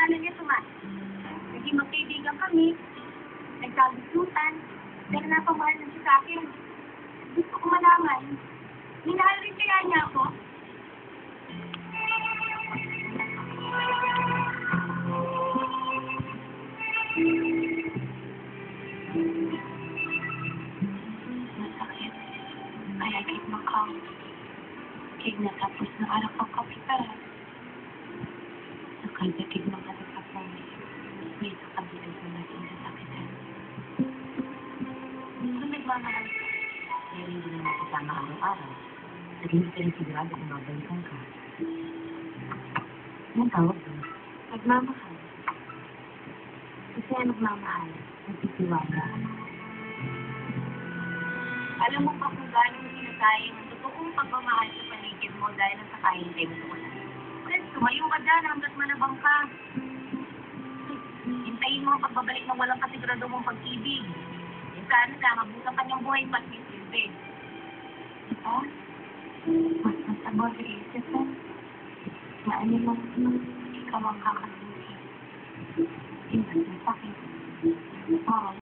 pangalan niya Tomas. Naging magkaibigan kami, nagkagustutan, pero napamahal na siya sa akin. Gusto ko malaman, minahal rin kaya niya ako? Masakit. Kaya kahit makaw. Kaya natapos na araw ko kapitara. Nakaldakig mga nagkapong may nakabilang na natin sa sakitan. Kung nagmamahal ka, Kaya hindi na nakasama araw-araw. At hindi ka rin sigurado kung mabalikan ka. Anong tawag mo? nagmamahal. Kasi ang nagmamahal, nagtitiwala. Alam mo ba kung gaano mo sinasayang ang totoong pagmamahal sa paligid mo dahil ang sakahintay mo wala? Well, tumayo ka dyan hanggat malabang ka. Hintayin mo ang pagbabalik ng walang kasigurado mong pag-ibig. Sana lang, abutan ka niyang buhay ba't may silbi. Diba? Mas masabot sa isip mo. Maano lang ikaw ang kakaluhin. Imbas na sakit. Oo.